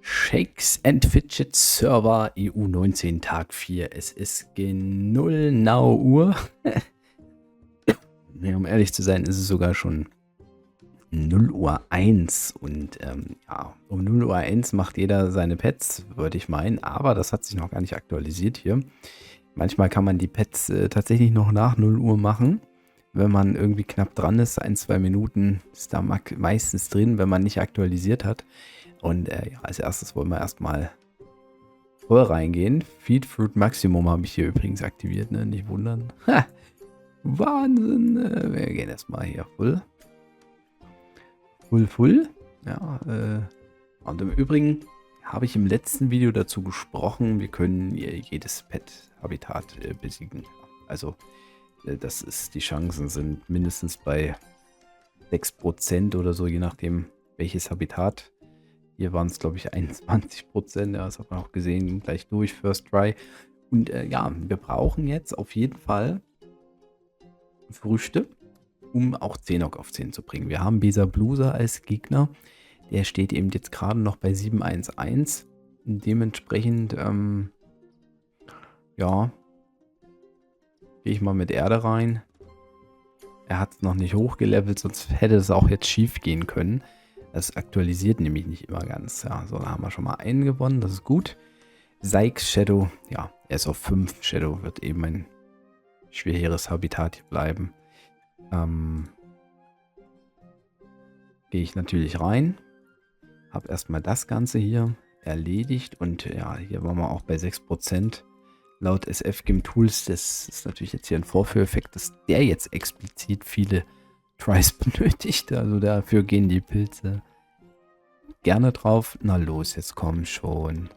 Shakes and Fidget Server EU 19 Tag 4. Es ist genau Uhr. Nee, um ehrlich zu sein, ist es sogar schon 0 Uhr 1. Und ja, um 0 Uhr 1 macht jeder seine Pets, würde ich meinen. Aber das hat sich noch gar nicht aktualisiert hier. Manchmal kann man die Pets tatsächlich noch nach 0 Uhr machen. Wenn man irgendwie knapp dran ist, 1, 2 Minuten ist da meistens drin, wenn man nicht aktualisiert hat. Und ja, als erstes wollen wir erstmal voll reingehen. Feed Fruit Maximum habe ich hier übrigens aktiviert, ne? Nicht wundern. Ha! Wahnsinn! Wir gehen erstmal hier voll. Full. Ja, und im Übrigen habe ich im letzten Video dazu gesprochen, wir können jedes Pet-Habitat besiegen. Also, die Chancen sind mindestens bei 6% oder so, je nachdem welches Habitat. Hier waren es, glaube ich, 21%. Ja, das hat man auch gesehen, gleich durch, First Try. Und ja, wir brauchen jetzt auf jeden Fall Früchte, um auch Zenok auf 10 zu bringen. Wir haben Besa Blusa als Gegner. Der steht eben jetzt gerade noch bei 711. Dementsprechend, ja, gehe ich mal mit Erde rein. Er hat es noch nicht hochgelevelt, sonst hätte es auch jetzt schief gehen können. Das aktualisiert nämlich nicht immer ganz. Ja, so, da haben wir schon mal einen gewonnen, das ist gut. Sykes Shadow, ja, er ist auf 5. Shadow wird eben ein schweres Habitat hier bleiben. Gehe ich natürlich rein. Habe erstmal das Ganze hier erledigt. Und ja, hier waren wir auch bei 6%. Laut SF Game Tools, das ist natürlich jetzt hier ein Vorführeffekt, dass der jetzt explizit viele Tries benötigt. Also dafür gehen die Pilze gerne drauf. Na los, jetzt komm schon.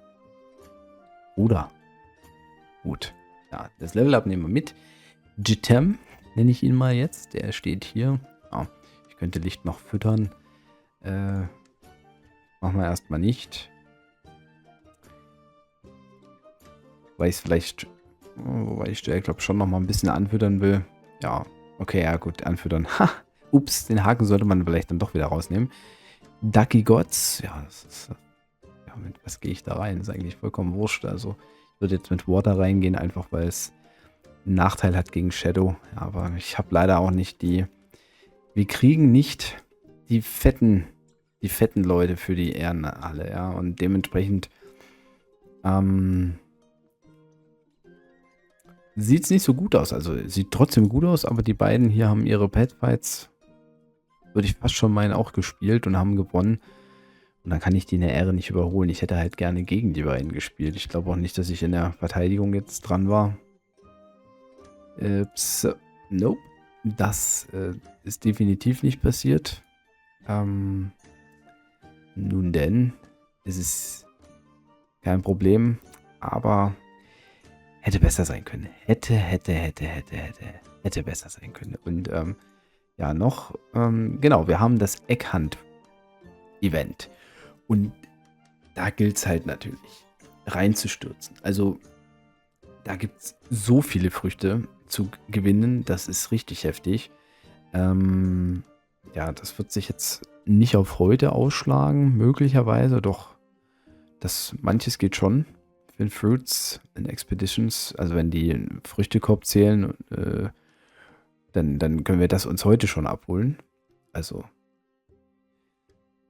Oder. Gut. Ja, das Level-Up nehmen wir mit. Jitem nenne ich ihn mal jetzt. Der steht hier. Ja, ich könnte Licht noch füttern. Machen wir erstmal nicht. Weil ich es vielleicht, weil ich glaube schon noch mal ein bisschen anfüttern will. Ja, okay, ja gut, anfüttern. Ha, ups, den Haken sollte man vielleicht dann doch wieder rausnehmen. Ducky Gods, ja, das ist, ja, mit was gehe ich da rein? Das ist eigentlich vollkommen wurscht. Also ich würde jetzt mit Water reingehen, einfach weil es einen Nachteil hat gegen Shadow. Ja, aber ich habe leider auch nicht wir kriegen nicht die fetten Leute für die Ehren alle, ja, und dementsprechend, sieht es nicht so gut aus. Also sieht trotzdem gut aus, aber die beiden hier haben ihre Petfights, würde ich fast schon meinen, auch gespielt und haben gewonnen. Und dann kann ich die in der Ehre nicht überholen. Ich hätte halt gerne gegen die beiden gespielt. Ich glaube auch nicht, dass ich in der Verteidigung jetzt dran war. Nope. Das ist definitiv nicht passiert. Nun denn, es ist kein Problem, aber hätte besser sein können. Hätte besser sein können. Und ja, noch, genau, wir haben das Egghunt-Event. Und da gilt es halt natürlich, reinzustürzen. Also, da gibt es so viele Früchte zu gewinnen, das ist richtig heftig. Ja, das wird sich jetzt nicht auf heute ausschlagen, möglicherweise, doch manches geht schon. In Fruits, in Expeditions, also wenn die in Früchtekorb zählen, dann können wir das uns heute schon abholen. Also,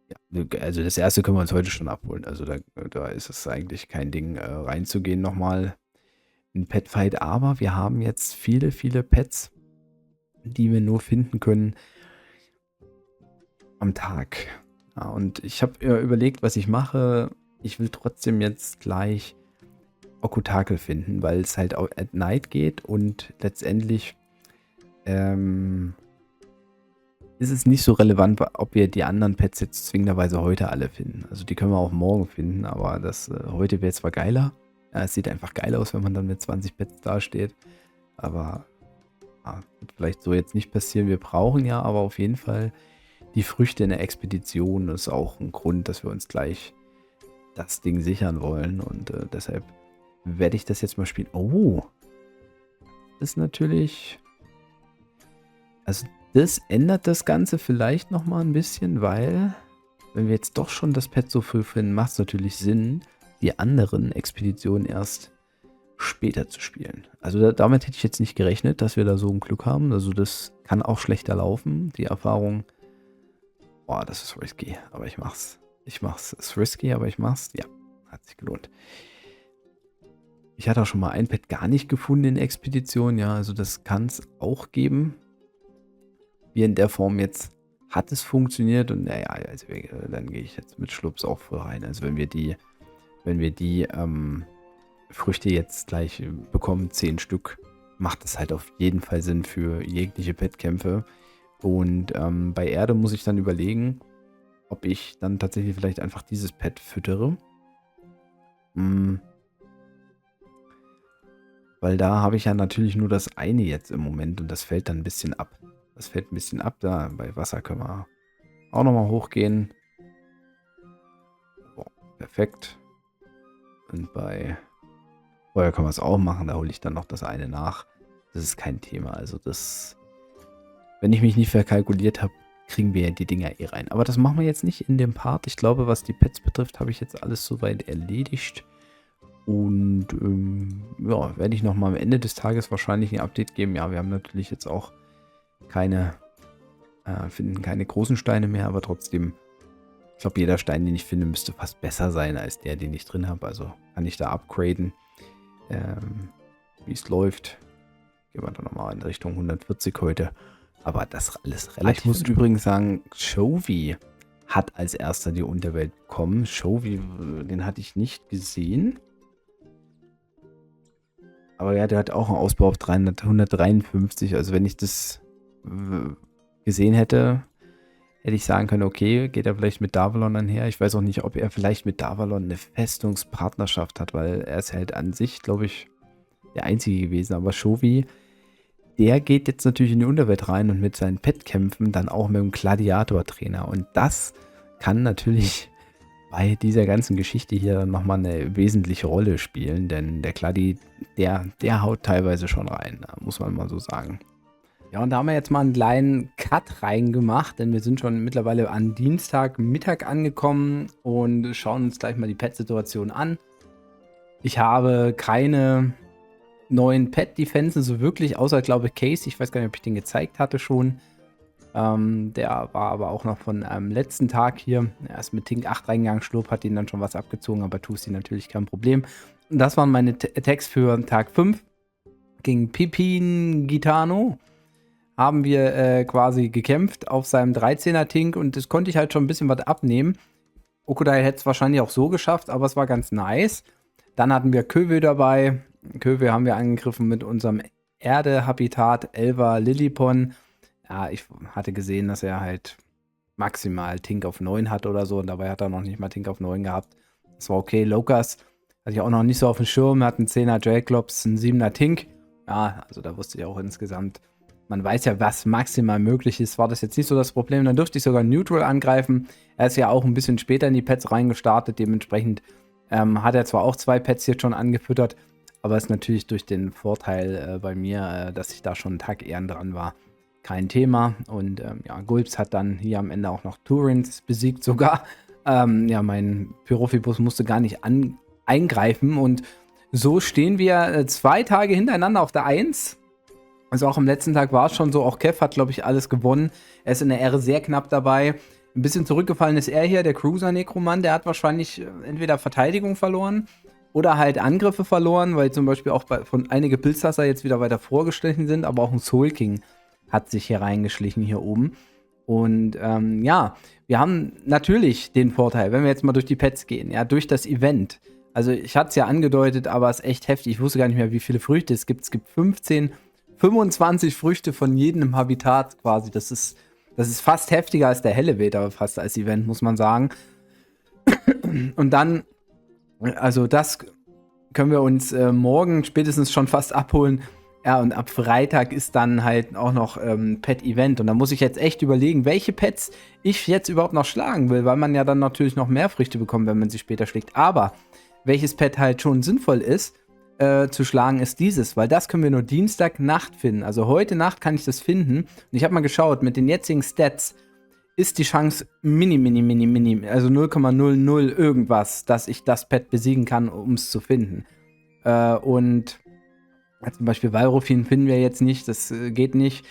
ja, also das erste können wir uns heute schon abholen. Also da ist es eigentlich kein Ding, reinzugehen nochmal in Petfight. Aber wir haben jetzt viele Pets, die wir nur finden können am Tag. Ja, und ich habe überlegt, was ich mache. Ich will trotzdem jetzt gleich Okutakel finden, weil es halt auch at night geht und letztendlich ist es nicht so relevant, ob wir die anderen Pets jetzt zwingenderweise heute alle finden. Also die können wir auch morgen finden, aber das heute wäre zwar geiler. Ja, es sieht einfach geil aus, wenn man dann mit 20 Pets dasteht. Aber ja, wird vielleicht so jetzt nicht passieren. Wir brauchen ja aber auf jeden Fall die Früchte in der Expedition. Das ist auch ein Grund, dass wir uns gleich das Ding sichern wollen. Und deshalb werde ich das jetzt mal spielen. Oh, das ist natürlich... Also das ändert das Ganze vielleicht nochmal ein bisschen, weil wenn wir jetzt doch schon das Pet so früh finden, macht es natürlich Sinn, die anderen Expeditionen erst später zu spielen. Also damit hätte ich jetzt nicht gerechnet, dass wir da so ein Glück haben. Also das kann auch schlechter laufen. Die Erfahrung, boah, das ist risky, aber ich mach's. Ich mach's. Ist risky, aber ich mach's. Ja, hat sich gelohnt. Ich hatte auch schon mal ein Pet gar nicht gefunden in Expedition. Ja, also das kann es auch geben. Wie in der Form jetzt hat es funktioniert. Und naja, also dann gehe ich jetzt mit Schlups auch voll rein. Also wenn wir die Früchte jetzt gleich bekommen, 10 Stück, macht es halt auf jeden Fall Sinn für jegliche Pet-Kämpfe. Und bei Erde muss ich dann überlegen, ob ich dann tatsächlich vielleicht einfach dieses Pet füttere. Weil da habe ich ja natürlich nur das eine jetzt im Moment und das fällt dann ein bisschen ab. Das fällt ein bisschen ab. Da bei Wasser können wir auch nochmal hochgehen. Oh, perfekt. Und bei Feuer können wir es auch machen. Da hole ich dann noch das eine nach. Das ist kein Thema. Also das, wenn ich mich nicht verkalkuliert habe, kriegen wir die Dinger eh rein. Aber das machen wir jetzt nicht in dem Part. Ich glaube, was die Pets betrifft, habe ich jetzt alles soweit erledigt. Und ja, werde ich nochmal am Ende des Tages wahrscheinlich ein Update geben. Ja, wir haben natürlich jetzt auch finden keine großen Steine mehr, aber trotzdem, ich glaube, jeder Stein, den ich finde, müsste fast besser sein als der, den ich drin habe. Also kann ich da upgraden, wie es läuft. Gehen wir dann nochmal in Richtung 140 heute. Aber das alles relativ. Ich muss übrigens sagen, Chovy hat als erster die Unterwelt bekommen. Chovy, den hatte ich nicht gesehen. Aber ja, der hat auch einen Ausbau auf 153. Also wenn ich das gesehen hätte, hätte ich sagen können, okay, geht er vielleicht mit Davalon einher. Ich weiß auch nicht, ob er vielleicht mit Davalon eine Festungspartnerschaft hat, weil er ist halt an sich, glaube ich, der Einzige gewesen. Aber Chovy, der geht jetzt natürlich in die Unterwelt rein und mit seinen Pet-Kämpfen dann auch mit dem Gladiator-Trainer. Und das kann natürlich bei dieser ganzen Geschichte hier nochmal eine wesentliche Rolle spielen, denn der Gladi, der haut teilweise schon rein, muss man mal so sagen. Ja, und da haben wir jetzt mal einen kleinen Cut reingemacht, denn wir sind schon mittlerweile an Dienstagmittag angekommen und schauen uns gleich mal die Pet-Situation an. Ich habe keine neuen Pet-Defensen so wirklich, außer, glaube ich, Case. Ich weiß gar nicht, ob ich den gezeigt hatte schon. Der war aber auch noch von letzten Tag hier. Er ist mit Tink 8 reingegangen, Schlurp hat ihn dann schon was abgezogen, aber Tusi natürlich kein Problem. Und das waren meine Attacks für Tag 5. Gegen Pipin Gitano haben wir quasi gekämpft auf seinem 13er Tink und das konnte ich halt schon ein bisschen was abnehmen. Okodai hätte es wahrscheinlich auch so geschafft, aber es war ganz nice. Dann hatten wir Köwe dabei. Köwe haben wir angegriffen mit unserem Erde-Habitat Elva Lillipon. Ja, ich hatte gesehen, dass er halt maximal Tink auf 9 hat oder so und dabei hat er noch nicht mal Tink auf 9 gehabt. Das war okay. Lokas hatte ich auch noch nicht so auf dem Schirm. Er hat einen 10er Draglops, einen 7er Tink. Ja, also da wusste ich auch insgesamt, man weiß ja, was maximal möglich ist. War das jetzt nicht so das Problem. Dann dürfte ich sogar Neutral angreifen. Er ist ja auch ein bisschen später in die Pets reingestartet. Dementsprechend hat er zwar auch 2 Pets jetzt schon angefüttert, aber ist natürlich durch den Vorteil bei mir, dass ich da schon einen Tag eher dran war, kein Thema. Und ja, Gulps hat dann hier am Ende auch noch Turins besiegt sogar. Ja, mein Pyrophibus musste gar nicht eingreifen. Und so stehen wir 2 Tage hintereinander auf der 1. Also auch am letzten Tag war es schon so. Auch Kev hat, glaube ich, alles gewonnen. Er ist in der Ehre sehr knapp dabei. Ein bisschen zurückgefallen ist er hier, der Cruiser-Nekromant. Der hat wahrscheinlich entweder Verteidigung verloren oder halt Angriffe verloren, weil zum Beispiel auch von einige Pilzhasser jetzt wieder weiter vorgeschlichen sind. Aber auch ein Soul King hat sich hier reingeschlichen hier oben. Und ja, wir haben natürlich den Vorteil, wenn wir jetzt mal durch die Pets gehen, ja, durch das Event. Also ich hatte es ja angedeutet, aber es ist echt heftig. Ich wusste gar nicht mehr, wie viele Früchte es gibt. Es gibt 25 Früchte von jedem Habitat quasi. Das ist fast heftiger als der Elevator, fast als Event, muss man sagen. Und dann, also das können wir uns morgen spätestens schon fast abholen. Ja, und ab Freitag ist dann halt auch noch Pet-Event. Und da muss ich jetzt echt überlegen, welche Pets ich jetzt überhaupt noch schlagen will, weil man ja dann natürlich noch mehr Früchte bekommt, wenn man sie später schlägt. Aber welches Pet halt schon sinnvoll ist, zu schlagen, ist dieses, weil das können wir nur Dienstagnacht finden. Also heute Nacht kann ich das finden. Und ich habe mal geschaut, mit den jetzigen Stats ist die Chance mini, also 0,00 irgendwas, dass ich das Pet besiegen kann, um es zu finden. Und zum Beispiel Valrofin finden wir jetzt nicht, das geht nicht.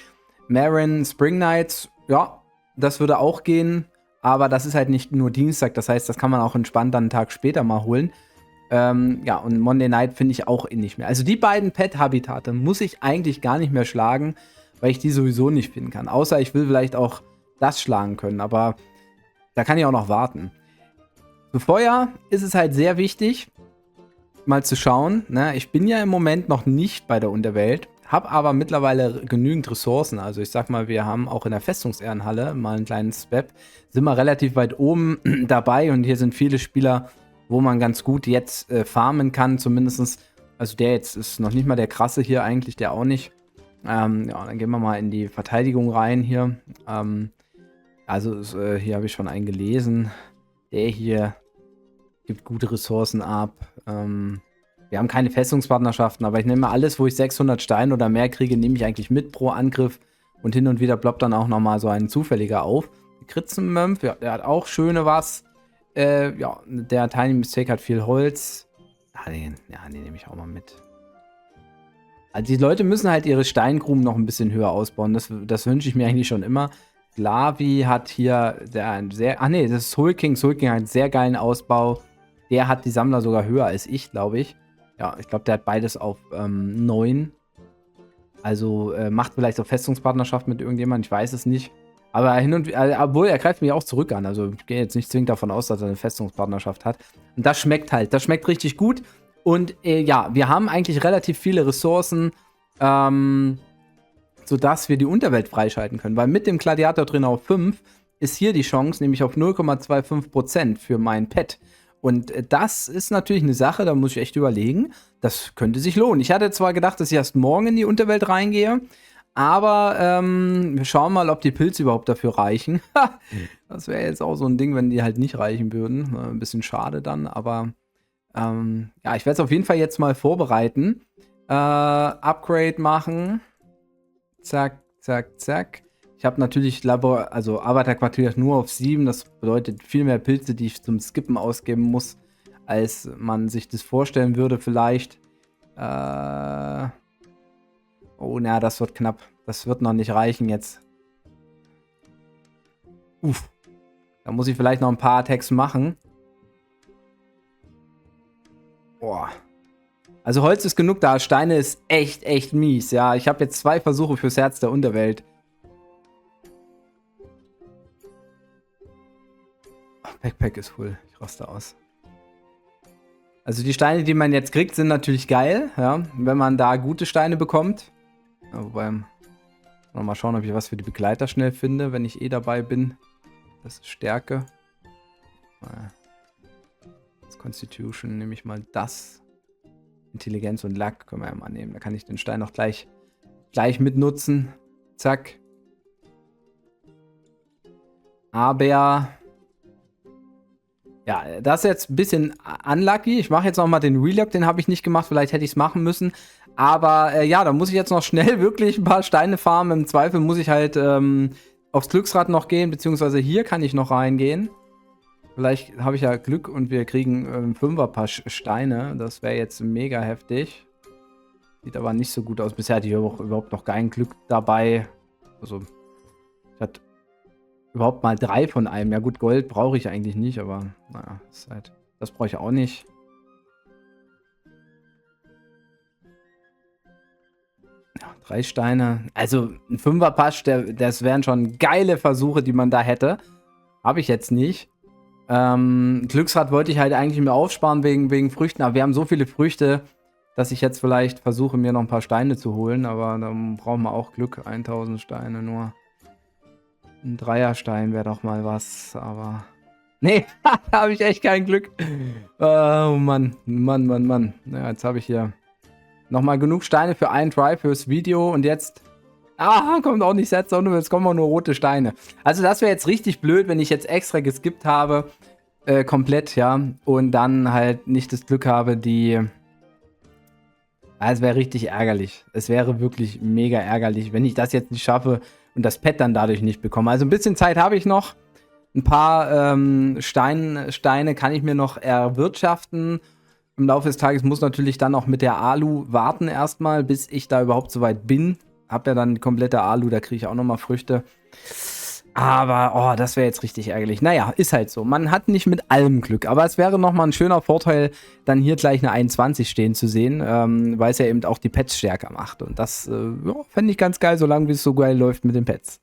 Marin, Spring Knights, ja, das würde auch gehen, aber das ist halt nicht nur Dienstag, das heißt, das kann man auch entspannt dann einen Tag später mal holen. Ja, und Monday Night finde ich auch nicht mehr. Also die beiden Pet-Habitate muss ich eigentlich gar nicht mehr schlagen, weil ich die sowieso nicht finden kann. Außer ich will vielleicht auch das schlagen können, aber da kann ich auch noch warten. Für Feuer ist es halt sehr wichtig, mal zu schauen. Ne? Ich bin ja im Moment noch nicht bei der Unterwelt, habe aber mittlerweile genügend Ressourcen. Also ich sag mal, wir haben auch in der Festungsehrenhalle mal einen kleinen Swap. Sind wir relativ weit oben dabei und hier sind viele Spieler, wo man ganz gut jetzt farmen kann, zumindest. Also der jetzt ist noch nicht mal der krasse hier eigentlich, der auch nicht. Ja, dann gehen wir mal in die Verteidigung rein hier. Hier habe ich schon einen gelesen. Der hier gibt gute Ressourcen ab. Wir haben keine Festungspartnerschaften, aber ich nehme alles, wo ich 600 Steine oder mehr kriege, nehme ich eigentlich mit pro Angriff. Und hin und wieder ploppt dann auch nochmal so ein zufälliger auf. Kritzenmömpf, ja, der hat auch schöne was. Ja, der Tiny Mistake hat viel Holz. Den nehme ich auch mal mit. Also die Leute müssen halt ihre Steingruben noch ein bisschen höher ausbauen. Das wünsche ich mir eigentlich schon immer. Glavi hat hier das ist Soul King. Soul King hat einen sehr geilen Ausbau. Der hat die Sammler sogar höher als ich, glaube ich. Ja, ich glaube, der hat beides auf 9. Also macht vielleicht auch Festungspartnerschaft mit irgendjemandem, ich weiß es nicht. Aber obwohl, er greift mich auch zurück an. Also ich gehe jetzt nicht zwingend davon aus, dass er eine Festungspartnerschaft hat. Und das schmeckt halt. Das schmeckt richtig gut. Und ja, wir haben eigentlich relativ viele Ressourcen, sodass wir die Unterwelt freischalten können. Weil mit dem Gladiator drin auf 5 ist hier die Chance, nämlich auf 0,25% für mein Pet. Und das ist natürlich eine Sache, da muss ich echt überlegen. Das könnte sich lohnen. Ich hatte zwar gedacht, dass ich erst morgen in die Unterwelt reingehe, aber wir schauen mal, ob die Pilze überhaupt dafür reichen. Das wäre jetzt auch so ein Ding, wenn die halt nicht reichen würden. Ein bisschen schade dann, aber ja, ich werde es auf jeden Fall jetzt mal vorbereiten. Upgrade machen. Zack, zack, zack. Ich habe natürlich Arbeiterquartier nur auf 7. Das bedeutet viel mehr Pilze, die ich zum Skippen ausgeben muss, als man sich das vorstellen würde vielleicht. Oh, na, das wird knapp. Das wird noch nicht reichen jetzt. Uff. Da muss ich vielleicht noch ein paar Attacks machen. Boah. Also Holz ist genug da. Steine ist echt mies. Ja, ich habe jetzt 2 Versuche fürs Herz der Unterwelt. Backpack ist full. Ich raste aus. Also die Steine, die man jetzt kriegt, sind natürlich geil. Ja, wenn man da gute Steine bekommt. Ja, wobei, mal schauen, ob ich was für die Begleiter schnell finde, wenn ich dabei bin. Das ist Stärke. Das Constitution nehme ich mal das. Intelligenz und Lack können wir ja mal nehmen. Da kann ich den Stein auch gleich mitnutzen. Zack. Aber ja, das ist jetzt ein bisschen unlucky. Ich mache jetzt noch mal den Relock, den habe ich nicht gemacht. Vielleicht hätte ich es machen müssen. Aber ja, da muss ich jetzt noch schnell wirklich ein paar Steine farmen. Im Zweifel muss ich halt aufs Glücksrad noch gehen, beziehungsweise hier kann ich noch reingehen. Vielleicht habe ich ja Glück und wir kriegen 5er-Paar Steine. Das wäre jetzt mega heftig. Sieht aber nicht so gut aus. Bisher hatte ich überhaupt noch kein Glück dabei. Also, ich hatte überhaupt mal 3 von einem. Ja gut, Gold brauche ich eigentlich nicht, aber naja, das brauche ich auch nicht. Ja, 3 Steine. Also ein 5er-Pasch, das wären schon geile Versuche, die man da hätte. Habe ich jetzt nicht. Glücksrad wollte ich halt eigentlich mir aufsparen wegen Früchten, aber wir haben so viele Früchte, dass ich jetzt vielleicht versuche, mir noch ein paar Steine zu holen, aber dann brauchen wir auch Glück. 1000 Steine nur. Ein 3er-Stein wäre doch mal was, aber nee, da habe ich echt kein Glück. Oh Mann. Ja, jetzt habe ich hier nochmal genug Steine für einen Try fürs Video und jetzt kommt auch nicht Set, sondern jetzt kommen auch nur rote Steine. Also das wäre jetzt richtig blöd, wenn ich jetzt extra geskippt habe, komplett, ja, und dann halt nicht das Glück habe, es wäre richtig ärgerlich. Es wäre wirklich mega ärgerlich, wenn ich das jetzt nicht schaffe und das Pet dann dadurch nicht bekomme. Also ein bisschen Zeit habe ich noch. Ein paar Steine kann ich mir noch erwirtschaften. Im Laufe des Tages muss natürlich dann auch mit der Alu warten erstmal, bis ich da überhaupt soweit bin. Hab ja dann die komplette Alu, da kriege ich auch nochmal Früchte. Aber, oh, das wäre jetzt richtig ärgerlich. Naja, ist halt so. Man hat nicht mit allem Glück. Aber es wäre nochmal ein schöner Vorteil, dann hier gleich eine 21 stehen zu sehen, weil es ja eben auch die Pets stärker macht. Und das fände ich ganz geil, solange es so geil läuft mit den Pets.